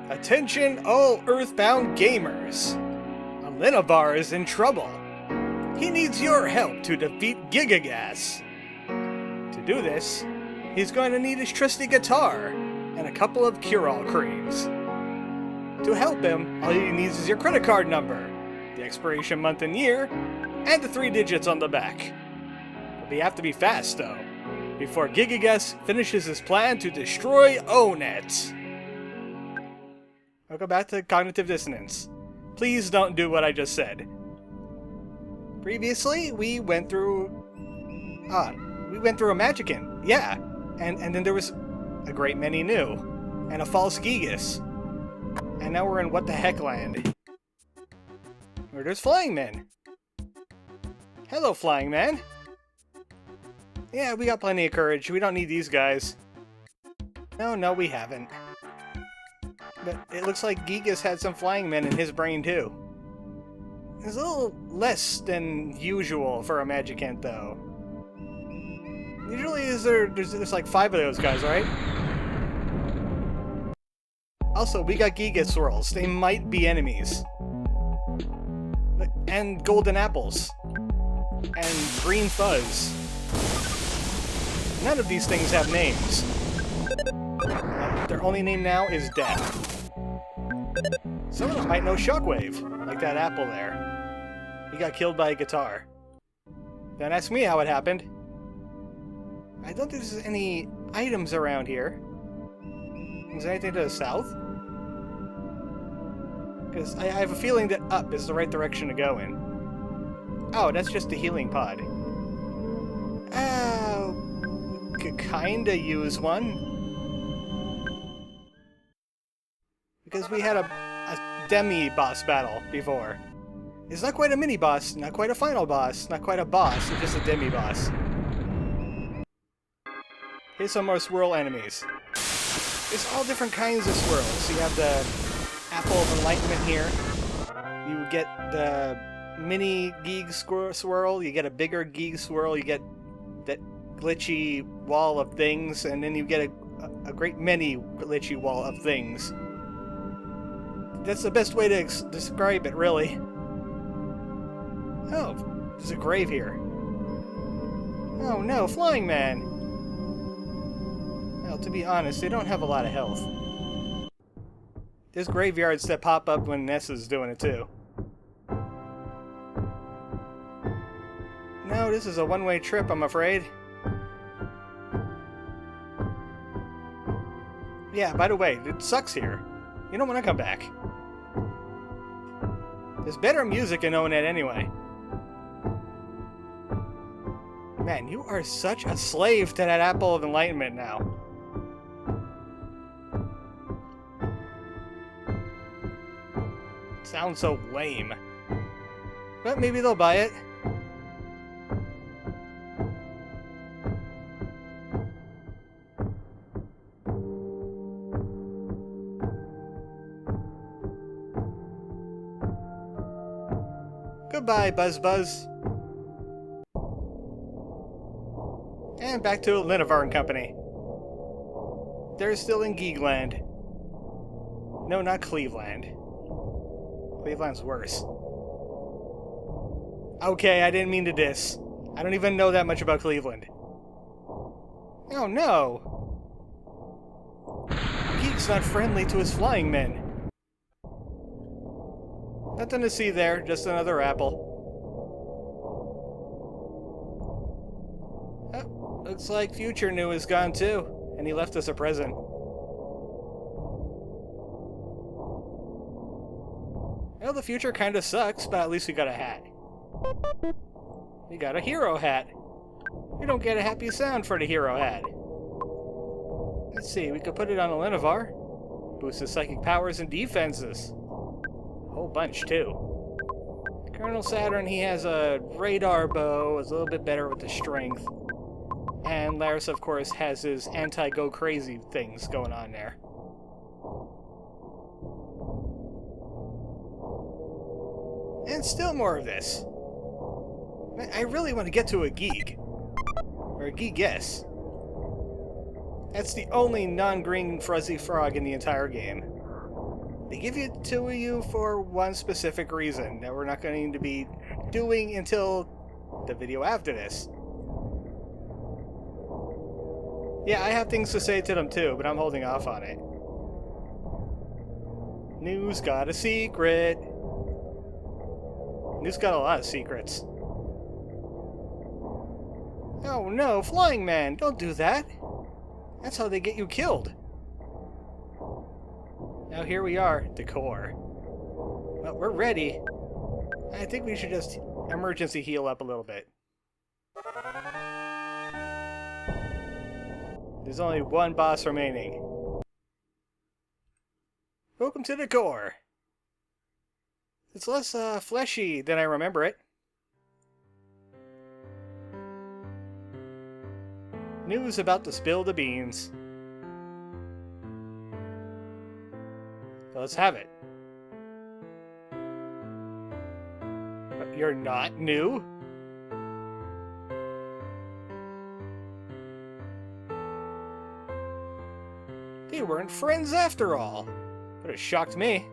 Attention all EarthBound gamers! Alinavar is in trouble. He needs your help to defeat Gigiyigas. To do this, he's going to need his trusty guitar and a couple of cure-all creams. To help him, all he needs is your credit card number, the expiration month and year, and the 3 digits on the back. But you have to be fast though, before Gigigas finishes his plan to destroy Onet. I'll go back to cognitive dissonance. Please don't do what I just said. Previously, we went through a Magickin, yeah, and then there was a great many new, and a false Giygas, and now we're in what the heck land, where there's flying men. Hello, flying men. Yeah, we got plenty of courage. We don't need these guys. No, we haven't. But it looks like Giygas had some flying men in his brain too. It's a little less than usual for a Magicant, though. Usually there's like 5 of those guys, right? Also, we got Giga swirls. They might be enemies. And golden apples. And green fuzz. None of these things have names. Their only name now is Death. Some of them might know Shockwave, like that apple there. He got killed by a guitar. Don't ask me how it happened. I don't think there's any items around here. Is there anything to the south? Because I have a feeling that up is the right direction to go in. Oh, that's just a healing pod. Could kinda use one. Because we had a demi-boss battle before. It's not quite a mini-boss, not quite a final boss, not quite a boss, it's just a demi-boss. Here's some more swirl enemies. There's all different kinds of swirls. So you have the Apple of Enlightenment here. You get the mini Geeg swirl, you get a bigger Geeg swirl, you get that glitchy wall of things, and then you get a great many glitchy wall of things. That's the best way to describe it, really. Oh, there's a grave here. Oh no, Flying Man! Well, to be honest, they don't have a lot of health. There's graveyards that pop up when Nessa's doing it too. No, this is a one-way trip, I'm afraid. Yeah, by the way, it sucks here. You don't want to come back. There's better music in Onet anyway. Man, you are such a slave to that Apple of Enlightenment now. Sounds so lame. But maybe they'll buy it. Goodbye, Buzz. And back to Alinavar and Company. They're still in Geegland. No, not Cleveland. Cleveland's worse. Okay, I didn't mean to diss. I don't even know that much about Cleveland. Oh no! Geek's not friendly to his flying men. Nothing to see there, just another apple. Oh, looks like Future Niiue is gone too, and he left us a present. Well, the future kinda sucks, but at least we got a hat. We got a hero hat. We don't get a happy sound for the hero hat. Let's see, we could put it on Alinavar. Boost his psychic powers and defenses. Whole bunch too. Colonel Saturn, he has a radar bow, is a little bit better with the strength. And Laris, of course, has his anti-go crazy things going on there. And still more of this. I really want to get to a Geeg. Or a Giygas. That's the only non-green fuzzy frog in the entire game. They give it to you for one specific reason that we're not going to be doing until the video after this. Yeah, I have things to say to them too, but I'm holding off on it. Niue's got a secret. Niue's got a lot of secrets. Oh no, Flying Man, don't do that. That's how they get you killed. Now here we are, the core. Well, we're ready. I think we should just emergency heal up a little bit. There's only one boss remaining. Welcome to the core. It's less fleshy than I remember it. Niue's about to spill the beans. So let's have it. But you're not Niue? They weren't friends after all. But it shocked me.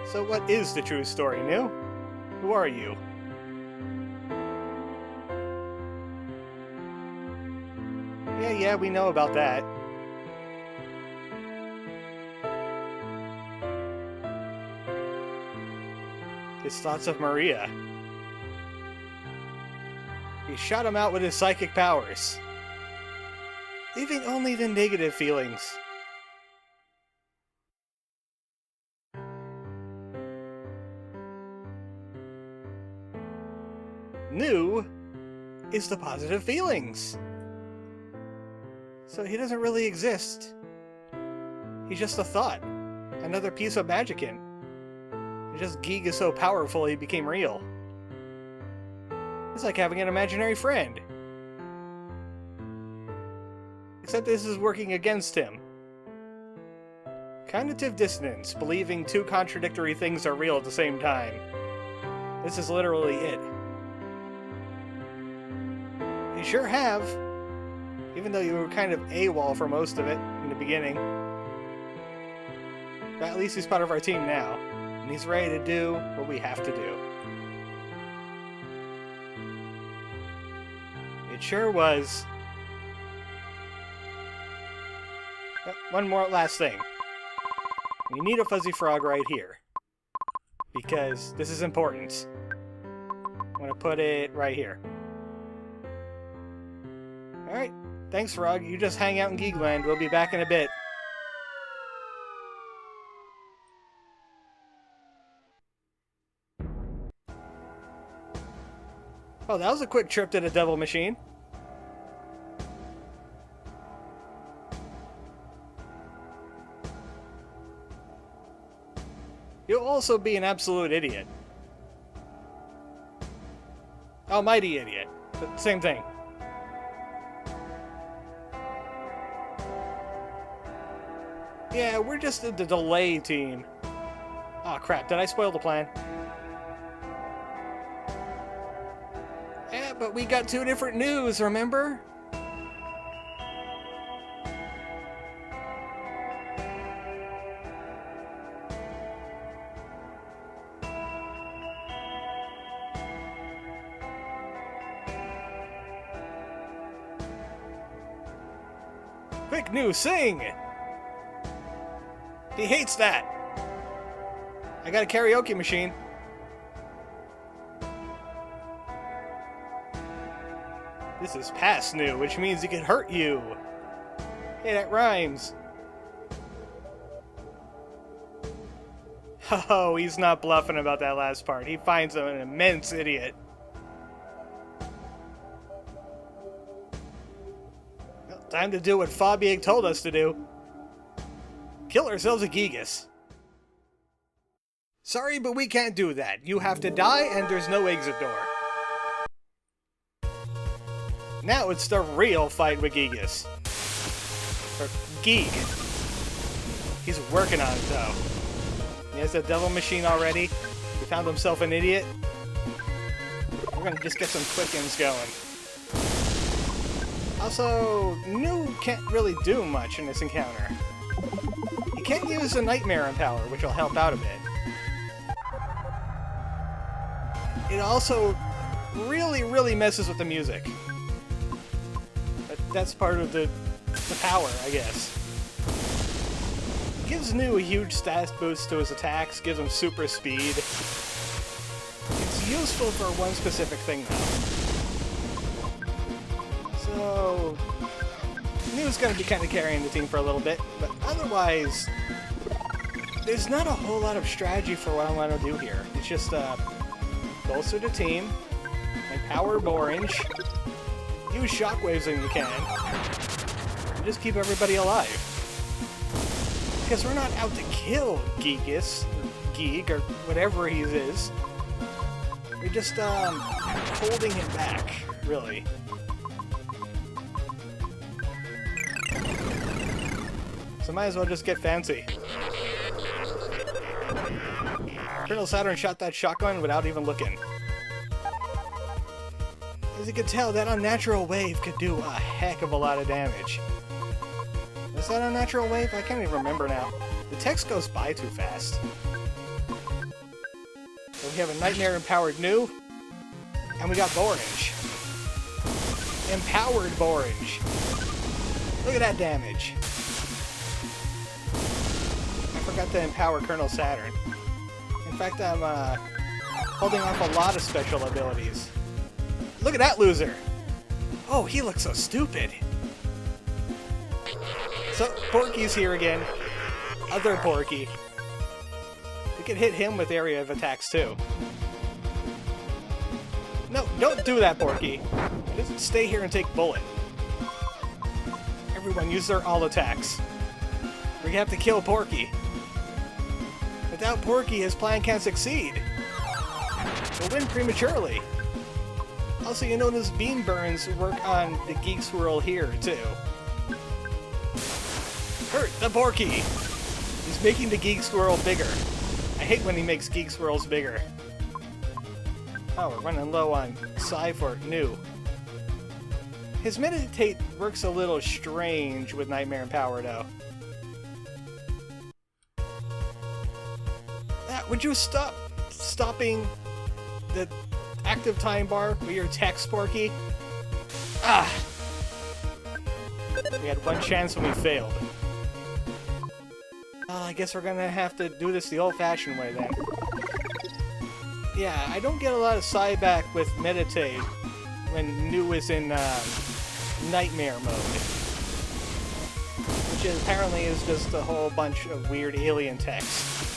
So what is the true story, Niue? Who are you? Yeah, we know about that. His thoughts of Maria. He shot him out with his psychic powers, leaving only the negative feelings. Niue is the positive feelings. So he doesn't really exist. He's just a thought. Another piece of magicking. It's just Giga so powerful he became real. It's like having an imaginary friend. Except this is working against him. Cognitive dissonance, believing two contradictory things are real at the same time. This is literally it. You sure have. Even though you were kind of AWOL for most of it in the beginning. But at least he's part of our team now. And he's ready to do what we have to do. It sure was. One more last thing. We need a fuzzy frog right here. Because this is important. I'm going to put it right here. Alright. Thanks, Frog. You just hang out in Geekland. We'll be back in a bit. Oh, that was a quick trip to the Devil Machine. You'll also be an absolute idiot. Almighty idiot. But same thing. Yeah, we're just the delay team. Aw, crap. Did I spoil the plan? Yeah, but we got two different Niues, remember? Quick, Niue, sing! He hates that! I got a karaoke machine. This is past Niue, which means it can hurt you. Hey, that rhymes. Oh, he's not bluffing about that last part. He finds him an immense idiot. Well, time to do what Fabian told us to do. Kill ourselves a Giygas. Sorry, but we can't do that. You have to die, and there's no exit door. Now it's the real fight with Giygas. Or Gig. He's working on it, though. He has the Devil Machine already. He found himself an idiot. We're gonna just get some quickens going. Also, Niiue can't really do much in this encounter. He can use a Nightmare in power, which will help out a bit. It also really messes with the music. But that's part of the power, I guess. It gives Niiue a huge stat boost to his attacks, gives him super speed. It's useful for one specific thing, though. So, Niue's gonna be kind of carrying the team for a little bit, but otherwise, there's not a whole lot of strategy for what I want to do here. It's just, bolster the team, empower Borange, use shockwaves when you can, and just keep everybody alive. Because we're not out to kill Giygas, Gig, or whatever he is. We're just, holding him back, really. So might as well just get fancy. Colonel Saturn shot that shotgun without even looking. As you can tell, that unnatural wave could do a heck of a lot of damage. Is that unnatural wave? I can't even remember now. The text goes by too fast. So we have a Nightmare-empowered Niiue, and we got Borange. Empowered Borange. Look at that damage. I forgot to empower Colonel Saturn. In fact, I'm holding off a lot of special abilities. Look at that loser! Oh, he looks so stupid! So, Porky's here again. Other Porky. We can hit him with area of attacks too. No, don't do that, Porky. Just stay here and take bullet. Everyone use their all attacks. We have to kill Porky. Without Porky, his plan can't succeed. He'll win prematurely. Also, you know those beam burns work on the Geek Swirl here, too. Hurt the Porky! He's making the Geek Swirl bigger. I hate when he makes Geek Swirls bigger. Oh, we're running low on Psi for Niiue. His Meditate works a little strange with Nightmare and Power, though. Would you stop stopping the active time bar with your text, Porky? Ah! We had one chance and we failed. I guess we're gonna have to do this the old-fashioned way then. Yeah, I don't get a lot of side back with Meditate when Niiue is in Nightmare mode. Which apparently is just a whole bunch of weird alien text.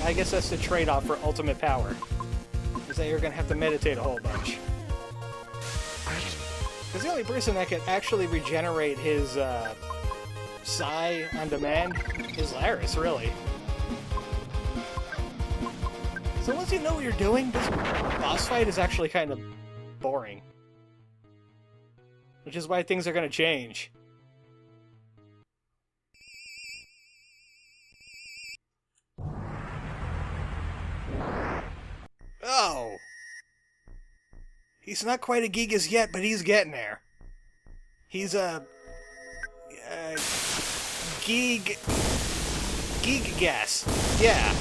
I guess that's the trade-off for ultimate power. Is that you're gonna have to meditate a whole bunch. Because the only person that can actually regenerate his Psi on demand is Laris, really. So once you know what you're doing, this boss fight is actually kind of boring. Which is why things are gonna change. Oh! He's not quite a Giygas yet, but he's getting there. He's a... Gigiyigas. Yeah.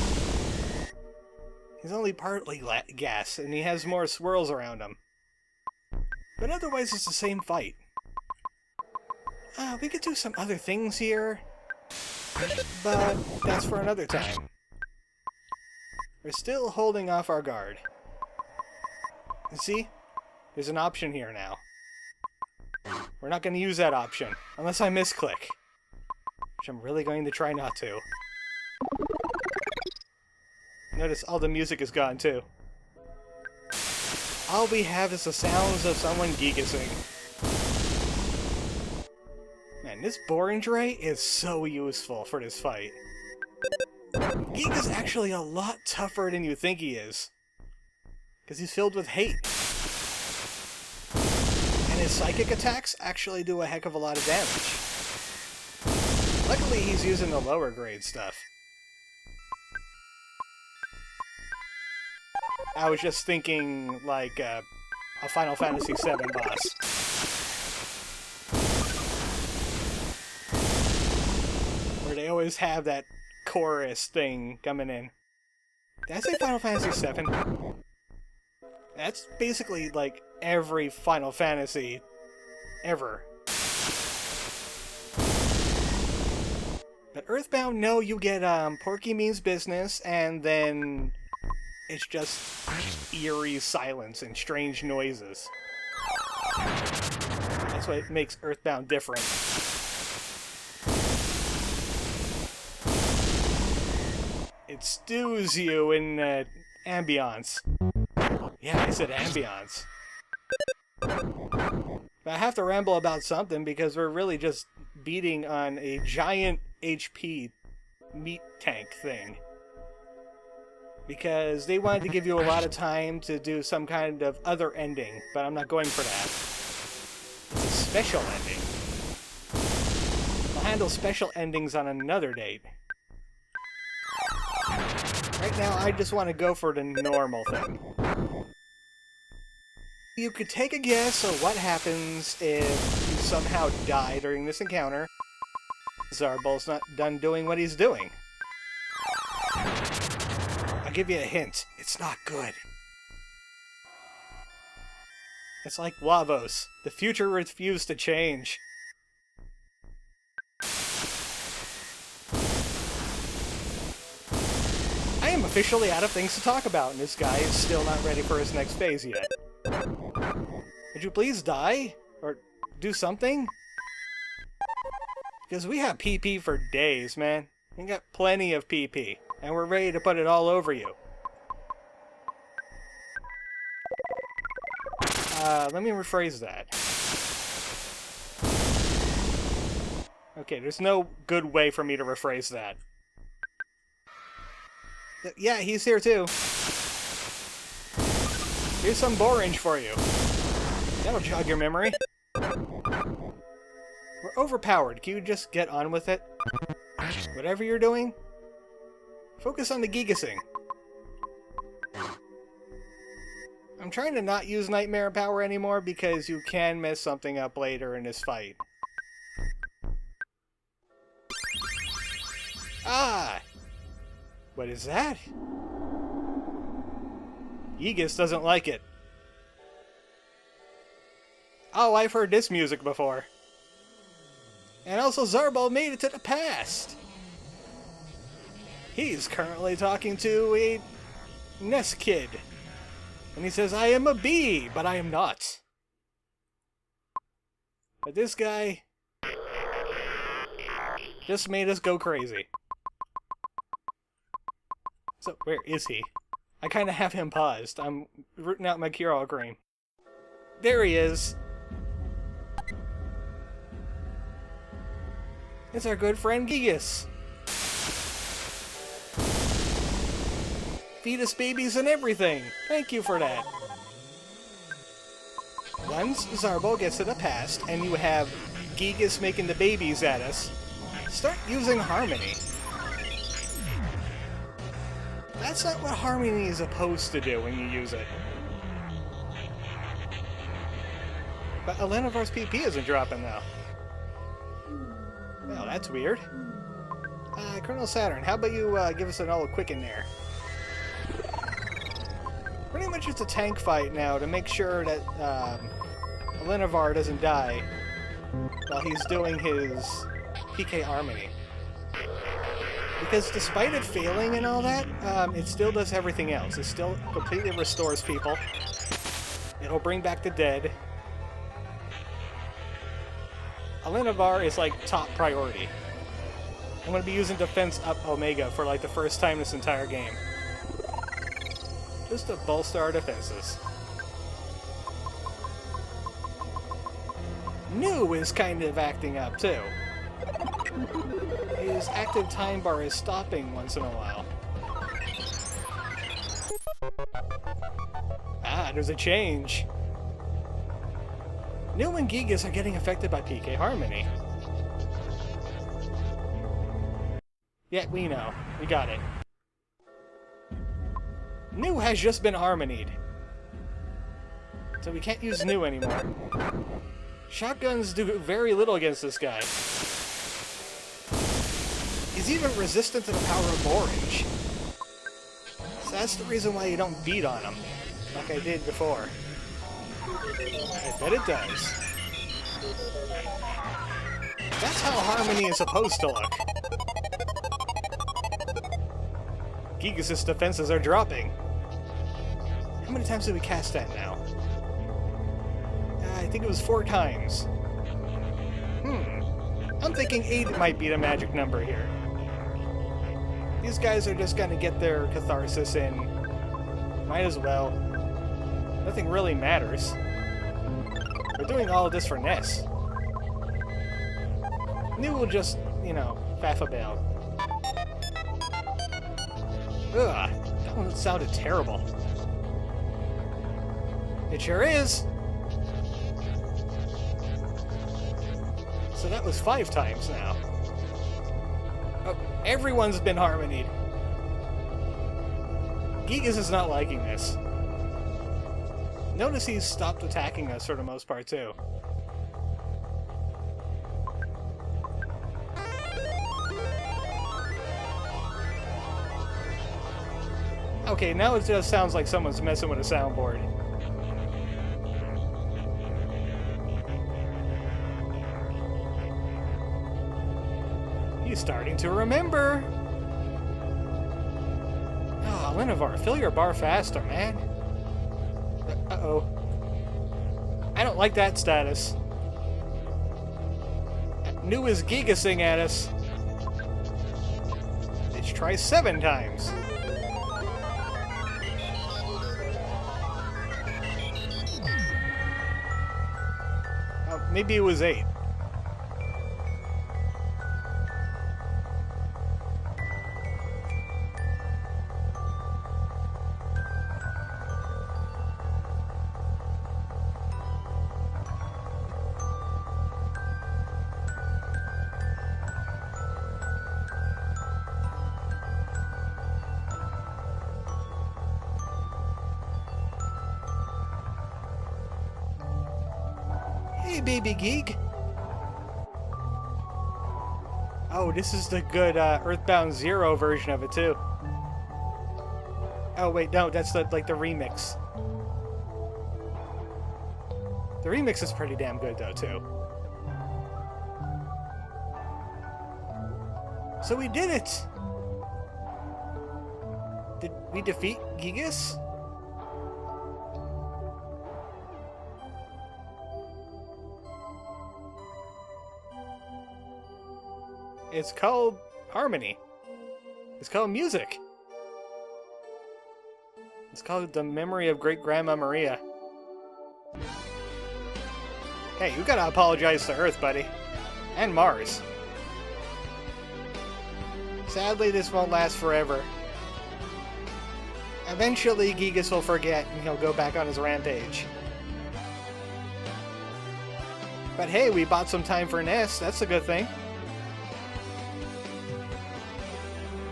He's only partly gas, and he has more swirls around him. But otherwise, it's the same fight. We could do some other things here, but that's for another time. We're still holding off our guard. You see? There's an option here now. We're not going to use that option, unless I misclick. Which I'm really going to try not to. Notice all the music is gone too. All we have is the sounds of someone Gigasing. Man, this Borange Ray is so useful for this fight. Giga's actually a lot tougher than you think he is. Because he's filled with hate. And his psychic attacks actually do a heck of a lot of damage. Luckily he's using the lower grade stuff. I was just thinking, like, a Final Fantasy VII boss. Where they always have that chorus thing coming in. Did I say Final Fantasy VII? That's basically like every Final Fantasy ever. But EarthBound, no, you get Porky Means Business, and then it's just eerie silence and strange noises. That's what makes EarthBound different. It stews you in ambiance. Yeah, I said ambiance. But I have to ramble about something because we're really just beating on a giant HP meat tank thing. Because they wanted to give you a lot of time to do some kind of other ending, but I'm not going for that. It's a special ending. I'll handle special endings on another date. Right now, I just want to go for the normal thing. You could take a guess of what happens if you somehow die during this encounter. Zarbal's not done doing what he's doing. I'll give you a hint. It's not good. It's like Lavos. The future refused to change. I am officially out of things to talk about, and this guy is still not ready for his next phase yet. Would you please die? Or do something? Because we have PP for days, man. We got plenty of PP, and we're ready to put it all over you. Let me rephrase that. Okay, there's no good way for me to rephrase that. Yeah, he's here too. Here's some Borange for you. That'll jog your memory. We're overpowered. Can you just get on with it? Whatever you're doing, focus on the Gigasing. I'm trying to not use Nightmare Power anymore because you can mess something up later in this fight. Ah! What is that? Giygas doesn't like it. Oh, I've heard this music before. And also Zarbal made it to the past. He's currently talking to a Ness kid. And he says, I am a bee, but I am not. But this guy just made us go crazy. So, where is he? I kind of have him paused. I'm rooting out my cure-all cream. There he is. It's our good friend Giygas. Fetus babies and everything. Thank you for that. Once Zarbal gets to the past and you have Giygas making the babies at us, start using Harmony. That's not what Harmony is supposed to do when you use it. But Elenavar's PP isn't dropping though. Well, that's weird. Colonel Saturn, how about you give us an old quick in there? Pretty much it's a tank fight now to make sure that Elenavar doesn't die while he's doing his PK Harmony. Because despite it failing and all that, it still does everything else. It still completely restores people. It'll bring back the dead. Elenavar is like top priority. I'm going to be using Defense Up Omega for like the first time this entire game. Just to bolster our defenses. Niiue is kind of acting up too. His active time bar is stopping once in a while. Ah, there's a change. Niiue and Giygas are getting affected by PK Harmony. Yeah, we know. We got it. Niiue has just been harmonied. So we can't use Niiue anymore. Shotguns do very little against this guy. He's even resistant to the power of Borange. So that's the reason why you don't beat on him, like I did before. I bet it does. That's how Harmony is supposed to look. Giygas' defenses are dropping. How many times did we cast that now? I think it was 4 times. I'm thinking 8 might be the magic number here. These guys are just gonna get their catharsis in. Might as well. Nothing really matters. We're doing all of this for Ness. Niiue will just, you know, faff about. Ugh, that one sounded terrible. It sure is! So that was 5 times now. Oh, everyone's been harmonied. Giygas is not liking this. Notice he's stopped attacking us for the most part, too. Okay, now it just sounds like someone's messing with a soundboard. He's starting to remember! Oh, Lenovar, fill your bar faster, man. Uh-oh. I don't like that status. Niiue is Gigasing at us. Let's try 7 times. Oh, maybe it was 8. Hey, baby geek. Oh, this is the good EarthBound 0 version of it too. Oh wait, no, that's the like the remix. The remix is pretty damn good though too. So we did it. Did we defeat Giygas? It's called Harmony. It's called music. It's called The Memory of Great Grandma Maria. Hey, you gotta apologize to Earth, buddy. And Mars. Sadly, this won't last forever. Eventually, Giygas will forget and he'll go back on his rampage. But hey, we bought some time for Ness. That's a good thing.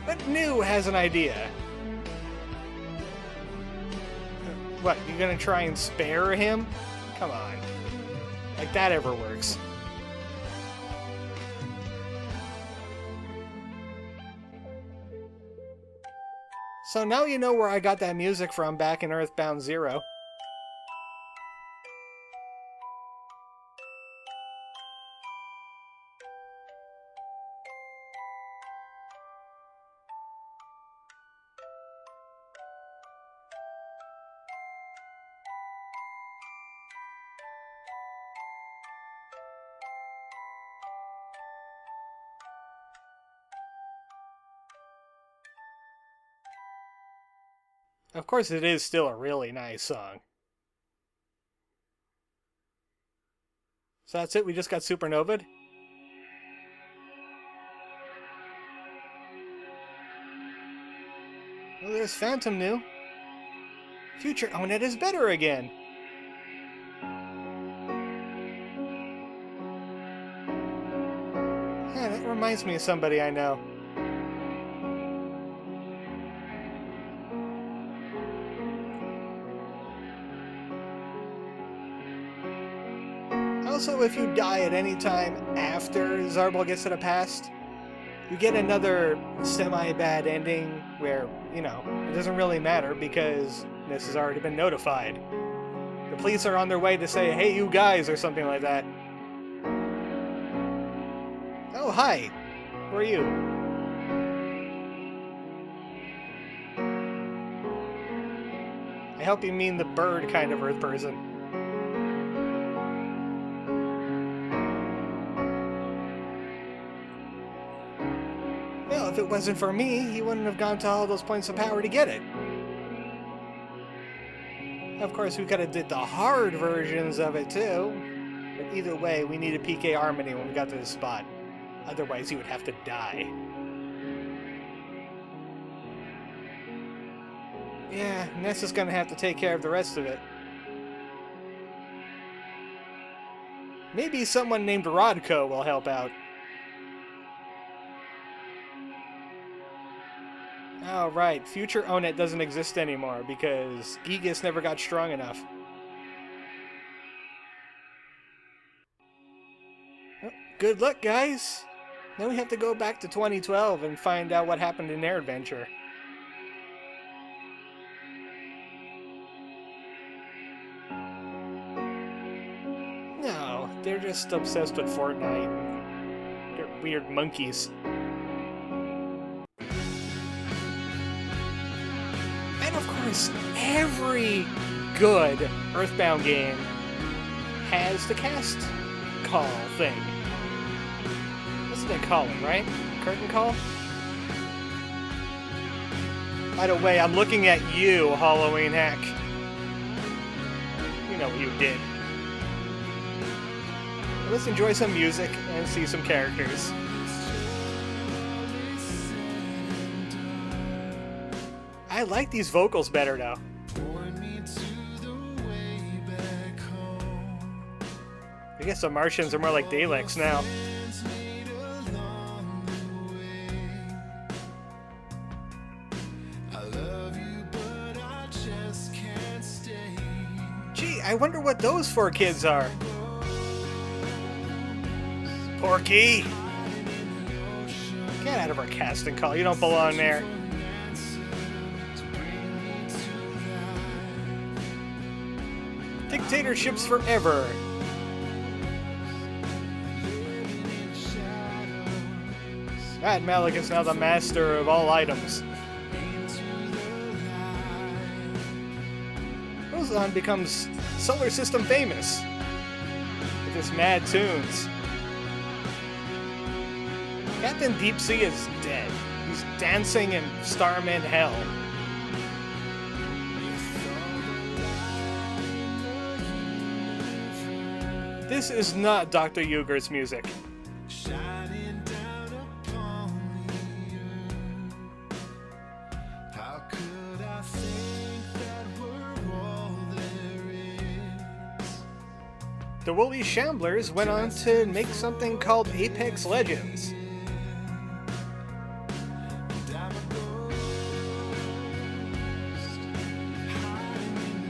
But Niiue has an idea. What, you gonna try and spare him? Come on. Like that ever works. So now you know where I got that music from back in EarthBound 0. Of course, it is still a really nice song. So that's it? We just got supernovaed? Well, there's Phantom New. Future Onet is better again. Yeah, that reminds me of somebody I know. Also, if you die at any time after Zarbal gets to the past, you get another semi-bad ending where, you know, it doesn't really matter because this has already been notified. The police are on their way to say, hey, you guys, or something like that. Oh, hi. Who are you? I hope you mean the bird kind of Earth person. Well, if it wasn't for me, he wouldn't have gone to all those points of power to get it. Of course, we could have did the hard versions of it too. But either way, we needed PK Harmony when we got to this spot. Otherwise, he would have to die. Yeah, Ness is gonna have to take care of the rest of it. Maybe someone named Rodko will help out. Oh, right. Future Onet doesn't exist anymore because Giygas never got strong enough. Oh, good luck, guys! Now we have to go back to 2012 and find out what happened in their adventure. No, they're just obsessed with Fortnite. They're weird monkeys. And of course, every good EarthBound game has the cast call thing. What's it calling, right? Curtain call? By the way, I'm looking at you, Halloween Hack. You know what you did. Let's enjoy some music and see some characters. I like these vocals better now. I guess the Martians are more like Daleks now. Gee, I wonder what those 4 kids are. Porky! Get out of our casting call, you don't belong there. Dictatorships forever! Matt Malik is now the master of all items. Ozon becomes solar system famous with his mad tunes. Captain Deep Sea is dead. He's dancing in Starman Hell. This is not Dr. Yuger's music. The Woolly Shamblers went on to make something called Apex Legends.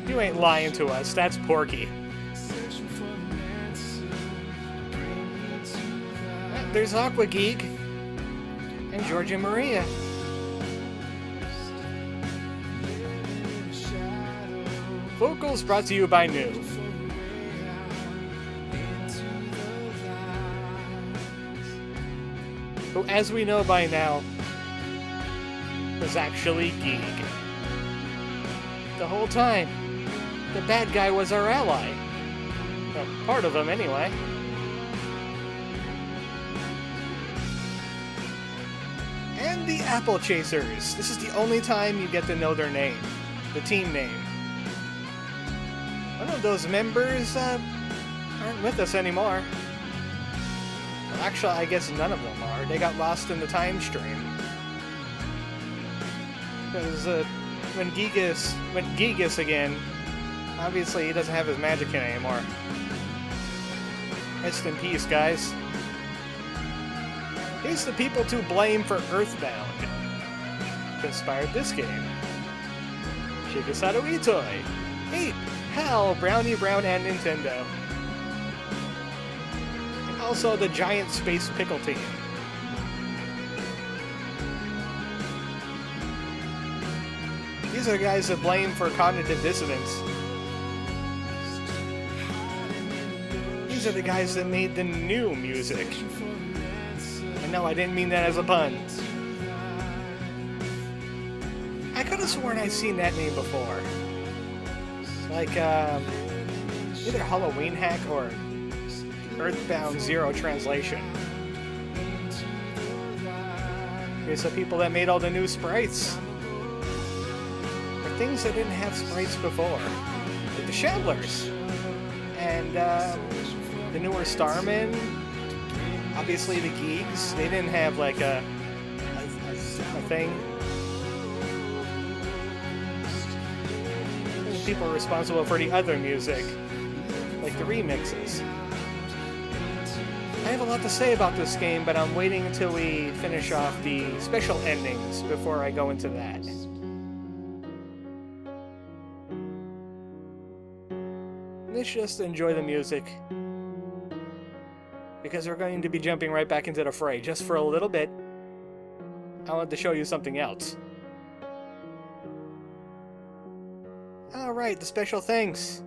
You ain't lying to us, that's Porky. There's Aqua Geek and Georgia Maria. Vocals brought to you by Niiue. Who, as we know by now, was actually Giga. The whole time, the bad guy was our ally. Well, part of him, anyway. And the Applechasers. This is the only time you get to know their name, the team name. One of those members aren't with us anymore. Well, actually, I guess none of them are. They got lost in the time stream. Because when Giygas went Giygas again, obviously he doesn't have his magic in anymore. Rest in peace, guys. Here's the people to blame for EarthBound. Who inspired this game. Shigesato Itoi, Ape, Hal, Brownie Brown, and Nintendo. also the giant space pickle team. These are the guys that blame for cognitive dissonance. These are the guys that made the new music. And no, I didn't mean that as a pun. I could have sworn I'd seen that name before. Like, either Halloween Hack or EarthBound Zero Translation. Here's the people that made all the new sprites. Or things that didn't have sprites before. Like the Shamblers. And, the newer Starmen. Obviously the Giygas. They didn't have, like, a thing. People responsible for the other music, like the remixes. I have a lot to say about this game, but I'm waiting until we finish off the special endings before I go into that. Let's just enjoy the music, because we're going to be jumping right back into the fray just for a little bit. I want to show you something else. Alright, the special thanks.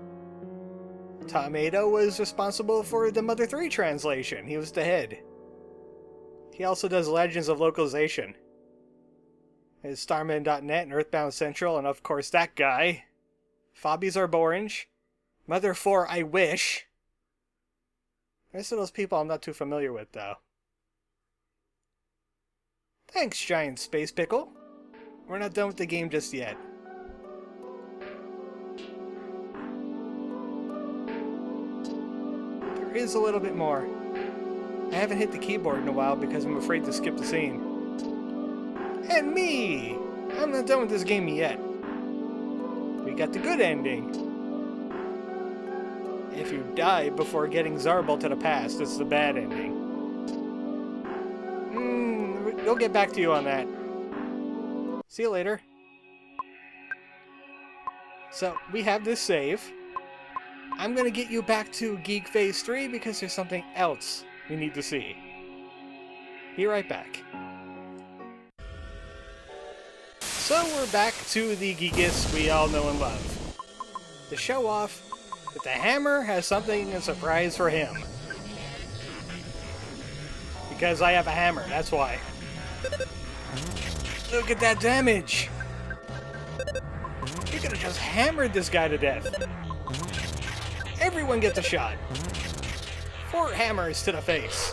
Tomato was responsible for the Mother 3 translation. He was the head. He also does Legends of Localization. There's Starman.net and Earthbound Central, and of course that guy. Fobbies are Borange. Mother 4, I wish. The rest of those people I'm not too familiar with, though. Thanks, Giant Space Pickle. We're not done with the game just yet. There is a little bit more. I haven't hit the keyboard in a while because I'm afraid to skip the scene. And me! I'm not done with this game yet. We got the good ending. If you die before getting Zarbal to the past, it's the bad ending. We'll get back to you on that. See you later. So, we have this save. I'm gonna get you back to Geek Phase 3 because there's something else we need to see. Be right back. So we're back to the Giygas we all know and love. To show off that the hammer has something in surprise for him. Because I have a hammer, that's why. Look at that damage! You could have just hammered this guy to death. Everyone gets a shot. 4 hammers to the face.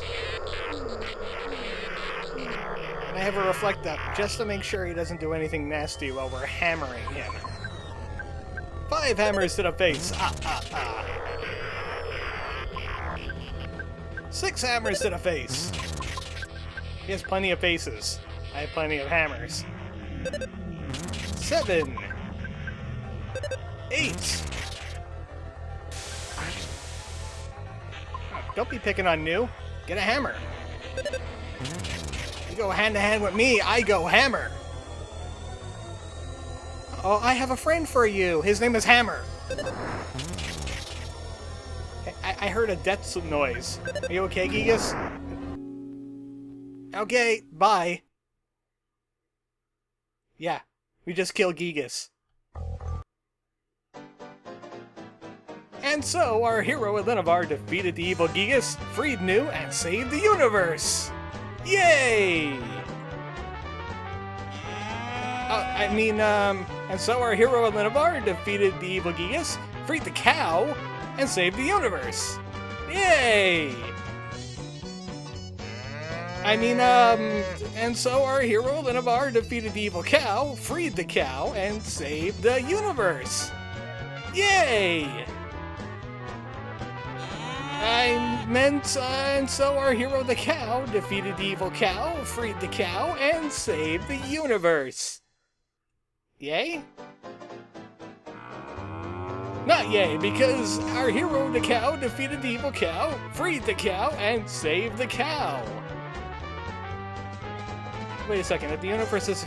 And I have a reflect up just to make sure he doesn't do anything nasty while we're hammering him. 5 hammers to the face. 6 hammers to the face. He has plenty of faces. I have plenty of hammers. 7. 8. Don't be picking on Niiue. Get a hammer. You go hand to hand with me, I go hammer. Oh, I have a friend for you. His name is Hammer. I heard a death noise. Are you okay, Giygas? Okay, bye. Yeah, we just killed Giygas. And so, our hero Elinavar defeated the evil Giygas, freed Niiue, and saved the universe! Yay! And so our hero Elinavar defeated the evil Giygas, freed the cow, and saved the universe! Yay! And so our hero Elinavar defeated the evil cow, freed the cow, and saved the universe! Yay! And so our hero the cow defeated the evil cow, freed the cow, and saved the universe. Yay? Not yay, because our hero the cow defeated the evil cow, freed the cow, and saved the cow. Wait a second, if the universe is...